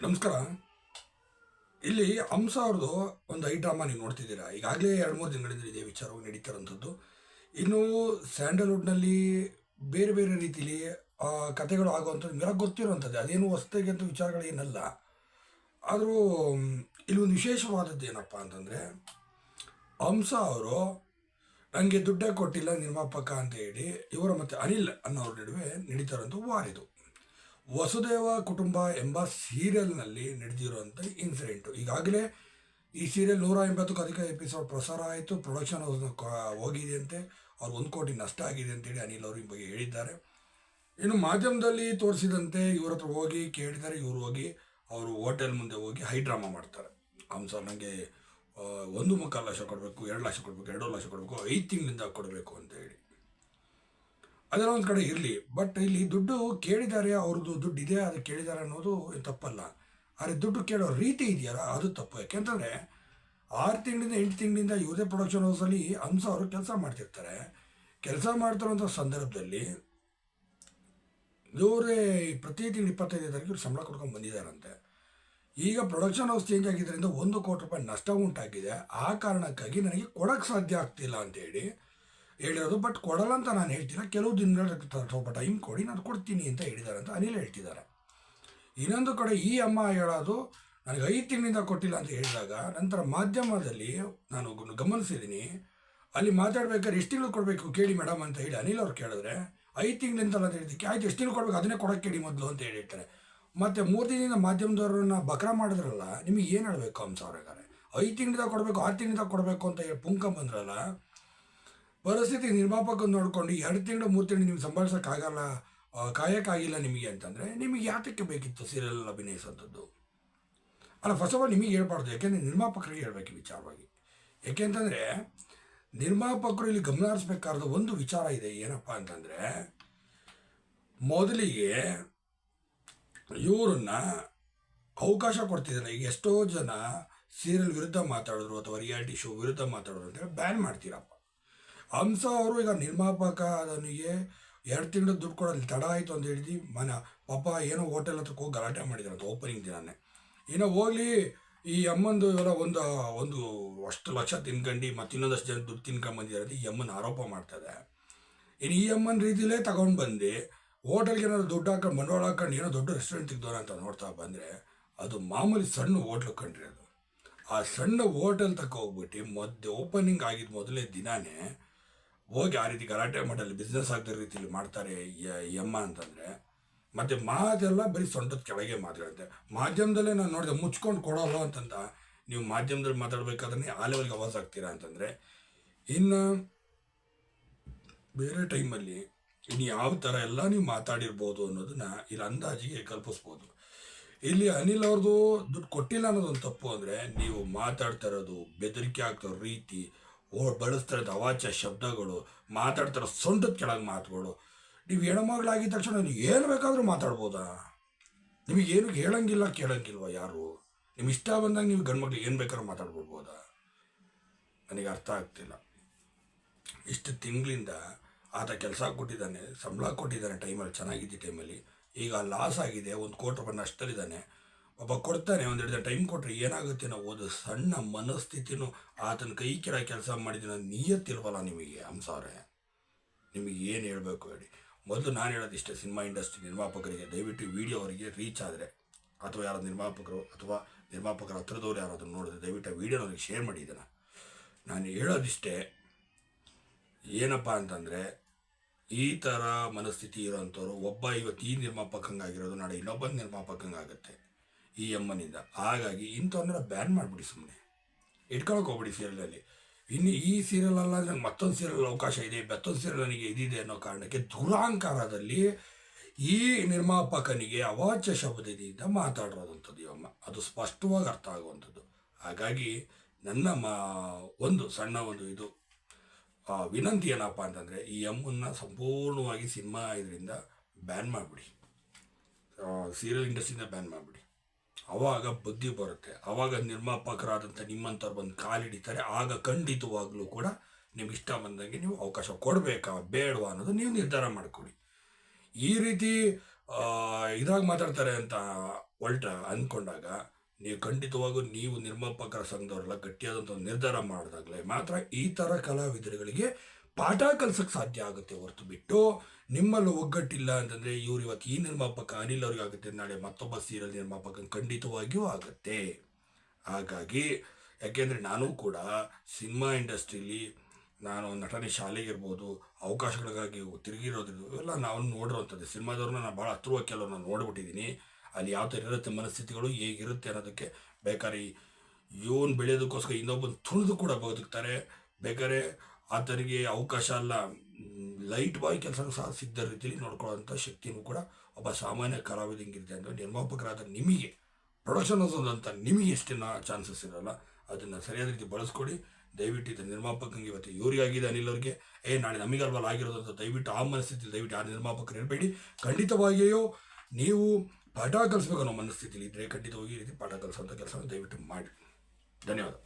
ನಮಸ್ಕಾರ. ಇಲ್ಲಿ ಹಂಸ ಅವ್ರದ್ದು ಒಂದು ಡ್ರಾಮಾ ನೀವು ನೋಡ್ತಿದ್ದೀರಾ. ಈಗಾಗಲೇ 2-3 ದಿನಗಳಿಂದ ಇದೇ ವಿಚಾರವಾಗಿ ನಡೀತಿರೋಂಥದ್ದು. ಇನ್ನು ಸ್ಯಾಂಡಲ್ವುಡ್ನಲ್ಲಿ ಬೇರೆ ಬೇರೆ ರೀತಿಲಿ ಕಥೆಗಳು ಆಗುವಂಥದ್ದು ನಿಮಗೆ ಗೊತ್ತಿರುವಂಥದ್ದು, ಅದೇನು ಹೊಸದಾಗಿ ಅಂತ ವಿಚಾರಗಳೇನಲ್ಲ. ಆದರೂ ಇಲ್ಲಿ ಒಂದು ವಿಶೇಷವಾದದ್ದು ಏನಪ್ಪ ಅಂತಂದರೆ, ಹಂಸ ಅವರು ನನಗೆ ದುಡ್ಡೇ ಕೊಟ್ಟಿಲ್ಲ ನಿರ್ಮಾಪಕ ಅಂತ ಹೇಳಿ ಇವರ ಮತ್ತು ಅನಿಲ್ ಅನ್ನೋರ ನಡುವೆ ನಡೀತಾರಂಥ ವಾರಿದು ವಸುದೇವ ಕುಟುಂಬ ಎಂಬ ಸೀರಿಯಲ್ನಲ್ಲಿ ನಡೆದಿರುವಂಥ ಇನ್ಸಿಡೆಂಟು. ಈಗಾಗಲೇ ಈ ಸೀರಿಯಲ್ 180ಕ್ಕೂ ಅಧಿಕ ಎಪಿಸೋಡ್ ಪ್ರಸಾರ ಆಯಿತು. ಪ್ರೊಡಕ್ಷನ್ ಹೌಸ್ನ ಹೋಗಿದೆಯಂತೆ, ಅವ್ರು 1 ಕೋಟಿ ನಷ್ಟ ಆಗಿದೆ ಅಂತೇಳಿ ಅನಿಲ್ ಅವರು ಈ ಬಗ್ಗೆ ಹೇಳಿದ್ದಾರೆ. ಇನ್ನು ಮಾಧ್ಯಮದಲ್ಲಿ ತೋರಿಸಿದಂತೆ ಇವ್ರ ಹತ್ರ ಹೋಗಿ ಕೇಳಿದ್ದಾರೆ. ಇವರು ಹೋಗಿ ಅವರು ಹೋಟೆಲ್ ಮುಂದೆ ಹೋಗಿ ಡ್ರಾಮಾ ಮಾಡ್ತಾರೆ. ಸರ್ ನನಗೆ 1.25 ಲಕ್ಷ ಕೊಡಬೇಕು, 2 ಲಕ್ಷ ಕೊಡಬೇಕು, 2 ಲಕ್ಷ ಕೊಡಬೇಕು, 5 ತಿಂಗಳಿಂದ ಕೊಡಬೇಕು ಅಂತ ಹೇಳಿ. ಅದೆಲ್ಲ ಒಂದು ಕಡೆ ಇರಲಿ, ಬಟ್ ಇಲ್ಲಿ ದುಡ್ಡು ಕೇಳಿದ್ದಾರೆ, ಅವ್ರದ್ದು ದುಡ್ಡು ಇದೆ, ಅದು ಕೇಳಿದ್ದಾರೆ ಅನ್ನೋದು ತಪ್ಪಲ್ಲ. ಆದರೆ ದುಡ್ಡು ಕೇಳೋ ರೀತಿ ಇದೆಯಲ್ಲ ಅದು ತಪ್ಪು. ಯಾಕೆಂತಂದರೆ 6 ತಿಂಗಳಿಂದ 8 ತಿಂಗಳಿಂದ ಇವ್ರದೇ ಪ್ರೊಡಕ್ಷನ್ ಹೌಸಲ್ಲಿ ಹಂಸ ಅವರು ಕೆಲಸ ಮಾಡ್ತಿರ್ತಾರೆ. ಕೆಲಸ ಮಾಡ್ತಿರೋಂಥ ಸಂದರ್ಭದಲ್ಲಿ ಇವರೇ ಪ್ರತಿ ತಿಂಗಳು 25ನೇ ತಾರೀಕು ಸಂಬಳ ಕೊಡ್ಕೊಂಡು ಬಂದಿದ್ದಾರಂತೆ. ಈಗ ಪ್ರೊಡಕ್ಷನ್ ಹೌಸ್ ಚೇಂಜ್ ಆಗಿದ್ದರಿಂದ 1 ಕೋಟಿ ರೂಪಾಯಿ ನಷ್ಟ ಉಂಟಾಗಿದೆ. ಆ ಕಾರಣಕ್ಕಾಗಿ ನನಗೆ ಕೊಡೋಕ್ಕೆ ಸಾಧ್ಯ ಆಗ್ತಿಲ್ಲ ಅಂತೇಳಿ ಹೇಳಿರೋದು. ಬಟ್ ಕೊಡಲ್ಲ ಅಂತ ನಾನು ಹೇಳ್ತಿಲ್ಲ, ಕೆಲವು ದಿನಗಳ ಸ್ವಲ್ಪ ಟೈಮ್ ಕೊಡಿ, ನಾನು ಕೊಡ್ತೀನಿ ಅಂತ ಹೇಳಿದ್ದಾರೆ ಅಂತ ಅನಿಲ್ ಹೇಳ್ತಿದ್ದಾರೆ. ಇನ್ನೊಂದು ಕಡೆ ಈ ಅಮ್ಮ ಹೇಳೋದು ನನಗೆ 5 ತಿಂಗಳಿಂದ ಕೊಟ್ಟಿಲ್ಲ ಅಂತ ಹೇಳಿದಾಗ, ನಂತರ ಮಾಧ್ಯಮದಲ್ಲಿ ನಾನು ಗಮನಿಸಿದ್ದೀನಿ, ಅಲ್ಲಿ ಮಾತಾಡ್ಬೇಕಾದ್ರೆ ಎಷ್ಟು ತಿಂಗಳು ಕೊಡಬೇಕು ಕೇಳಿ ಮೇಡಮ್ ಅಂತ ಹೇಳಿ ಅನಿಲ್ ಅವ್ರು ಕೇಳಿದ್ರೆ 5 ತಿಂಗಳಿಂದಲ್ಲ ಅಂತ ಹೇಳಿದ್ದಕ್ಕೆ ಆಯ್ತು ಎಷ್ಟು ತಿಂಗಳು ಕೊಡಬೇಕು ಅದನ್ನೇ ಕೊಡೋಕ್ಕೆ ಕೇಳಿ ಮೊದಲು ಅಂತ ಹೇಳಿರ್ತಾರೆ. ಮತ್ತು 3 ದಿನದಿಂದ ಮಾಧ್ಯಮದವ್ರನ್ನ ಬಕ್ರ ಮಾಡಿದ್ರಲ್ಲ, ನಿಮಗೆ ಏನು ಹೇಳಬೇಕು ಹಂಸ ಅವ್ರಿಗಾರೆ? 5 ತಿಂಗಳಿಂದ ಕೊಡಬೇಕು, 6 ತಿಂಗಳಿಂದ ಕೊಡಬೇಕು ಅಂತ ಹೇಳಿ ಪುಂಕ ಬಂದ್ರಲ್ಲ. ಪರಿಸ್ಥಿತಿ ನಿರ್ಮಾಪಕ ನೋಡ್ಕೊಂಡು 2 ತಿಂಗಳು 3 ತಿಂಗಳು ನಿಮ್ಗೆ ಸಂಭಾಳಿಸೋಕ್ಕಾಗಲ್ಲ, ಕಾಯೋಕ್ಕಾಗಿಲ್ಲ ನಿಮಗೆ ಅಂತಂದರೆ ನಿಮಗೆ ಯಾತಕ್ಕೆ ಬೇಕಿತ್ತು ಸೀರಿಯಲ್ ಅಭಿನಯಿಸೋಂಥದ್ದು? ಅಲ್ಲ, ಫಸ್ಟ್ ಆಫ್ ಆಲ್ ನಿಮಗೆ ಹೇಳ್ಬಾರ್ದು, ಯಾಕೆಂದರೆ ನಿರ್ಮಾಪಕರಿಗೆ ಹೇಳ್ಬೇಕು ಈ ವಿಚಾರವಾಗಿ. ಯಾಕೆಂತಂದರೆ ನಿರ್ಮಾಪಕರು ಇಲ್ಲಿ ಗಮನ ಹರಿಸ್ಬೇಕಾದ ಒಂದು ವಿಚಾರ ಇದೆ. ಏನಪ್ಪ ಅಂತಂದರೆ, ಮೊದಲಿಗೆ ಇವ್ರನ್ನ ಅವಕಾಶ ಕೊಡ್ತಿದ್ದಾರೆ. ಈಗ ಎಷ್ಟೋ ಜನ ಸೀರಿಯಲ್ ವಿರುದ್ಧ ಮಾತಾಡಿದ್ರು ಅಥವಾ ರಿಯಾಲಿಟಿ ಶೋ ವಿರುದ್ಧ ಮಾತಾಡಿದ್ರು ಅಂತೇಳಿ ಬ್ಯಾನ್ ಮಾಡ್ತೀರಪ್ಪ. ಹಂಸ ಅವರು ಈಗ ನಿರ್ಮಾಪಕ ಅದನಿಗೆ 2 ತಿಂಗಳು ದುಡ್ಡು ಕೊಡೋದು ತಡ ಆಯಿತು ಅಂತ ಹೇಳಿದ್ವಿ. ಪಾಪ ಏನೋ ಹೋಟೆಲ್ ಹತ್ರಕ್ಕೆ ಹೋಗಿ ಗಲಾಟೆ ಮಾಡಿದಾರಂತ ಓಪನಿಂಗ್ ದಿನಾನೇ. ಏನೋ ಹೋಗಲಿ, ಈ ಅಮ್ಮಂದು ಇವೆಲ್ಲ ಒಂದು ಅಷ್ಟು ಲಕ್ಷ ತಿನ್ಕೊಂಡು ಮತ್ತು ಇನ್ನೊಂದಷ್ಟು ಜನ ದುಡ್ಡು ತಿನ್ಕೊಂಡು ಬಂದಿರೋದು ಈ ಅಮ್ಮನ ಆರೋಪ ಮಾಡ್ತದೆ. ಇನ್ನು ಈ ಅಮ್ಮನ ರೀತಿಲೇ ತಗೊಂಡು ಬಂದು ಹೋಟೆಲ್ಗೆ ಏನಾದ್ರು ದುಡ್ಡು ಹಾಕೊಂಡು ಬಂಡವಾಳ ಹಾಕೊಂಡು ಏನೋ ದೊಡ್ಡ ರೆಸ್ಟೋರೆಂಟ್ ತೆಗ್ದೋಣ ಅಂತ ನೋಡ್ತಾ ಬಂದರೆ ಅದು ಮಾಮೂಲಿ ಸಣ್ಣ ಹೋಟ್ಲು ಕಂಡ್ರಿ. ಅದು ಆ ಸಣ್ಣ ಹೋಟೆಲ್ ತಕ್ಕ ಹೋಗ್ಬಿಟ್ಟು ಓಪನಿಂಗ್ ಆಗಿದ್ದು ಮೊದಲೇ ದಿನಾನೇ ಹೋಗಿ ಆ ರೀತಿ ಗಲಾಟೆ ಮಾಡಲ್ಲಿ ಬಿಸ್ನೆಸ್ ಆಗದ ರೀತಿಯಲ್ಲಿ ಮಾಡ್ತಾರೆ ಎಮ್ಮ ಅಂತಂದರೆ. ಮತ್ತು ಮಾತೆಲ್ಲ ಬರೀ ಸೊಂಟದ ಕೆಳಗೆ ಮಾತಾಡುತ್ತೆ. ಮಾಧ್ಯಮದಲ್ಲೇ ನಾನು ನೋಡಿದೆ ಮುಚ್ಕೊಂಡು ಕೊಡೋಲ್ಲ ಅಂತಂತ. ನೀವು ಮಾಧ್ಯಮದಲ್ಲಿ ಮಾತಾಡಬೇಕಾದ್ರೆ ಆ ಲೆವೆಲ್ಗೆ ಆವಾಜ್ ಆಗ್ತೀರಾ ಅಂತಂದರೆ, ಇನ್ನು ಬೇರೆ ಟೈಮಲ್ಲಿ ಇನ್ನು ಯಾವ ಥರ ಎಲ್ಲ ನೀವು ಮಾತಾಡಿರ್ಬೋದು ಅನ್ನೋದನ್ನ ಇಲ್ಲಿ ಅಂದಾಜಿಗೆ ಕಲ್ಪಿಸ್ಬೋದು. ಇಲ್ಲಿ ಅನಿಲ್ ಅವ್ರದ್ದು ದುಡ್ಡು ಕೊಟ್ಟಿಲ್ಲ ಅನ್ನೋದೊಂದು ತಪ್ಪು. ಅಂದರೆ ನೀವು ಮಾತಾಡ್ತಾ ಇರೋದು, ಬೆದರಿಕೆ ಆಗ್ತಿರೋ ರೀತಿ, ಬಳಸ್ತಾ ಇರೋದು ಅವಾಚ್ಯ ಶಬ್ದಗಳು, ಮಾತಾಡ್ತಿರೋ ಸೊಂಟದ ಕೆಳಗೆ ಮಾತುಗಳು. ನೀವು ಹೆಣ್ಮಗಳಾಗಿದ್ದ ತಕ್ಷಣ ನೀವು ಏನು ಬೇಕಾದರೂ ಮಾತಾಡ್ಬೋದಾ? ನಿಮಗೇನು ಹೇಳಂಗಿಲ್ಲ ಕೇಳಂಗಿಲ್ವ ಯಾರು? ನಿಮ್ಗೆ ಇಷ್ಟ ಬಂದಾಗ ನೀವು ಗಂಡು ಮಕ್ಳಿಗೆ ಏನು ಬೇಕಾದ್ರೂ ಮಾತಾಡ್ಬಿಡ್ಬೋದಾ? ನನಗೆ ಅರ್ಥ ಆಗ್ತಿಲ್ಲ. ಇಷ್ಟು ತಿಂಗಳಿಂದ ಆತ ಕೆಲಸ ಕೊಟ್ಟಿದ್ದಾನೆ, ಸಂಬಳ ಕೊಟ್ಟಿದ್ದಾನೆ, ಟೈಮಲ್ಲಿ ಚೆನ್ನಾಗಿದ್ದ ಟೈಮಲ್ಲಿ. ಈಗ ಲಾಸ್ ಆಗಿದೆ, 1 ಕೋಟಿ ರೂಪಾಯಿ ನಷ್ಟದಲ್ಲಿದ್ದಾನೆ. ಒಬ್ಬ ಕೊಡ್ತಾನೆ, 1-2 ದಿನ ಟೈಮ್ ಕೊಟ್ಟರೆ ಏನಾಗುತ್ತೆ? ನಾವು ಓದು ಸಣ್ಣ ಮನಸ್ಥಿತಿನೂ ಆತನ ಕೈ ಕೆಳಗೆ ಕೆಲಸ ಮಾಡಿದ್ದೀನ ನಿಯತ್ತಿಲ್ವಲ್ಲ ನಿಮಗೆ ಹಂಸ ಅವರೇ? ನಿಮಗೆ ಏನು ಹೇಳಬೇಕು ಹೇಳಿ? ಮೊದಲು ನಾನು ಹೇಳೋದಿಷ್ಟೇ, ಸಿನಿಮಾ ಇಂಡಸ್ಟ್ರಿ ನಿರ್ಮಾಪಕರಿಗೆ ದಯವಿಟ್ಟು ವಿಡಿಯೋ ಅವರಿಗೆ ರೀಚ್ ಆದರೆ, ಅಥವಾ ಯಾರು ನಿರ್ಮಾಪಕರು ಅಥವಾ ನಿರ್ಮಾಪಕರ ಹತ್ರದವ್ರು ಯಾರಾದರೂ ನೋಡಿದ್ರೆ ದಯವಿಟ್ಟು ಆ ವಿಡಿಯೋನವ್ರಿಗೆ ಶೇರ್ ಮಾಡಿದ್ದಾನೆ. ನಾನು ಹೇಳೋದಿಷ್ಟೇ, ಏನಪ್ಪ ಅಂತಂದರೆ ಈ ಥರ ಮನಸ್ಥಿತಿ ಇರೋಂಥವ್ರು ಒಬ್ಬ ಇವತ್ತು ಈ ನಿರ್ಮಾಪಕಂಗಾಗಿರೋದು ನಾಳೆ ಇನ್ನೊಬ್ಬ ನಿರ್ಮಾಪಕಂಗಾಗುತ್ತೆ ಈ ಅಮ್ಮನಿಂದ. ಹಾಗಾಗಿ ಇಂಥವನ್ನೆಲ್ಲ ಬ್ಯಾನ್ ಮಾಡಿಬಿಡಿ, ಸುಮ್ಮನೆ ಇಟ್ಕೊಳಕ್ಕೆ ಹೋಗ್ಬಿಡಿ ಸೀರಿಯಲಲ್ಲಿ. ಇನ್ನು ಈ ಸೀರಿಯಲ್ ಅಲ್ಲ, ನಂಗೆ ಮತ್ತೊಂದು ಸೀರಿಯಲ್ ಅವಕಾಶ ಇದೆ, ಮತ್ತೊಂದು ಸೀರಿಯಲ್ ನನಗೆ ಇದಿದೆ ಅನ್ನೋ ಕಾರಣಕ್ಕೆ ದುರಾಂಕಾರದಲ್ಲಿ ಈ ನಿರ್ಮಾಪಕನಿಗೆ ಅವಾಚ್ಯ ಶಬ್ದದಿಂದ ಮಾತಾಡಿರೋದಂಥದ್ದು ಈ ಅಮ್ಮ. ಅದು ಸ್ಪಷ್ಟವಾಗಿ ಅರ್ಥ ಆಗುವಂಥದ್ದು. ಹಾಗಾಗಿ ನನ್ನ ಒಂದು ಸಣ್ಣ ಇದು ವಿನಂತಿ ಏನಪ್ಪ ಅಂತಂದರೆ, ಈ ಅಮ್ಮನ್ನ ಸಂಪೂರ್ಣವಾಗಿ ಸಿನಿಮಾ ಇದರಿಂದ ಬ್ಯಾನ್ ಮಾಡಿಬಿಡಿ, ಸೀರಿಯಲ್ ಇಂಡಸ್ಟ್ರಿಯಿಂದ ಬ್ಯಾನ್ ಮಾಡಿಬಿಡಿ. ಆವಾಗ ಬುದ್ಧಿ ಬರುತ್ತೆ. ಆವಾಗ ನಿರ್ಮಾಪಕರಾದಂಥ ನಿಮ್ಮಂಥವ್ರು ಬಂದು ಕಾಲಿಡಿತಾರೆ. ಆಗ ಖಂಡಿತವಾಗ್ಲೂ ಕೂಡ ನಿಮ್ಗೆ ಇಷ್ಟ ಬಂದಂಗೆ ನೀವು ಅವಕಾಶ ಕೊಡಬೇಕಾ ಬೇಡವಾ ಅನ್ನೋದು ನೀವು ನಿರ್ಧಾರ ಮಾಡ್ಕೊಳ್ಳಿ. ಈ ರೀತಿ ಇದಾಗಿ ಮಾತಾಡ್ತಾರೆ ಅಂತ ಅಂದ್ಕೊಂಡಾಗ ನೀವು ಖಂಡಿತವಾಗೂ ನೀವು ನಿರ್ಮಾಪಕರ ಸಂಘದವರೆಲ್ಲ ಗಟ್ಟಿಯಾದಂಥ ಒಂದು ನಿರ್ಧಾರ ಮಾಡಿದಾಗಲೇ ಮಾತ್ರ ಈ ಥರ ಕಲಾವಿದರುಗಳಿಗೆ ಪಾಠ ಕಲ್ಸಕ್ಕೆ ಸಾಧ್ಯ ಆಗುತ್ತೆ. ಹೊರತು ಬಿಟ್ಟು ನಿಮ್ಮಲ್ಲಿ ಒಗ್ಗಟ್ಟಿಲ್ಲ ಅಂತಂದರೆ ಇವ್ರು ಇವತ್ತು ಈ ನಿರ್ಮಾಪಕ ಅನಿಲ್ ಅವ್ರಿಗೆ ಆಗುತ್ತೆ, ನಾಳೆ ಮತ್ತೊಬ್ಬ ಸೀರಿಯಲ್ ನಿರ್ಮಾಪಕ ಖಂಡಿತವಾಗಿಯೂ ಆಗುತ್ತೆ. ಹಾಗಾಗಿ ಯಾಕೆಂದರೆ ನಾನು ಕೂಡ ಸಿನಿಮಾ ಇಂಡಸ್ಟ್ರೀಲಿ ನಾನು ನಟನೆ ಶಾಲೆಗಿರ್ಬೋದು, ಅವಕಾಶಗಳಿಗಾಗಿ ತಿರುಗಿರೋದು ಇವೆಲ್ಲ ನಾವು ನೋಡಿರೋವಂಥದ್ದು. ಸಿನಿಮಾದವ್ರನ್ನ ನಾನು ಭಾಳ ಹತ್ರವಾಗಿ ಕೆಲವ್ರನ್ನ ನೋಡ್ಬಿಟ್ಟಿದ್ದೀನಿ. ಅಲ್ಲಿ ಯಾವ ಥರ ಇರುತ್ತೆ ಮನಸ್ಥಿತಿಗಳು, ಹೇಗಿರುತ್ತೆ ಅನ್ನೋದಕ್ಕೆ ಬೇಕಾದ್ರೆ ಇವನು ಬೆಳೆಯೋದಕ್ಕೋಸ್ಕರ ಇನ್ನೊಬ್ಬನ ತುಳಿದು ಕೂಡ ಬದುಕ್ತಾರೆ. ಬೇಕಾದ್ರೆ ಆತನಿಗೆ ಅವಕಾಶ ಅಲ್ಲ, ಲೈಟ್ ಬಾಯ್ ಕೆಲಸ ಸಹ ಸಿದ್ಧ ರೀತಿಯಲ್ಲಿ ನೋಡ್ಕೊಳ್ಳೋಂಥ ಶಕ್ತಿನೂ ಕೂಡ ಒಬ್ಬ ಸಾಮಾನ್ಯ ಕಲಾವಿದಂಗಿರುತ್ತೆ. ಅಂದರೆ ನಿರ್ಮಾಪಕರಾದ ನಿಮಗೆ, ಪ್ರೊಡಕ್ಷನ್ ಅಂತ ನಿಮಗೆ ಎಷ್ಟೇನೋ ಚಾನ್ಸಸ್ ಇರೋಲ್ಲ, ಅದನ್ನು ಸರಿಯಾದ ರೀತಿ ಬಳಸ್ಕೊಡಿ. ದಯವಿಟ್ಟು ಇದು ನಿರ್ಮಾಪಕಂಗೆ ಇವತ್ತು ಇವರಿಗಾಗಿದೆ ಅನಿಲ್ ಅವ್ರಿಗೆ, ನಾಳೆ ನಮಗಲ್ವಲ್ಲ ಆಗಿರೋದು ಅಂತ ದಯವಿಟ್ಟು ಆ ಮನಸ್ಥಿತಿಯಲ್ಲಿ ದಯವಿಟ್ಟು ಆ ನಿರ್ಮಾಪಕರು ಇರಬೇಡಿ. ಖಂಡಿತವಾಗಿಯೂ ನೀವು ಪಾಠ ಕಲಿಸ್ಬೇಕು ಅನ್ನೋ ಮನಸ್ಥಿತಿಲಿ ಇದ್ದರೆ ಖಂಡಿತವಾಗಿ ಈ ರೀತಿ ಪಾಠ ಕಲಿಸೋಂಥ ಕೆಲಸ ದಯವಿಟ್ಟು ಮಾಡಿ. ಧನ್ಯವಾದ.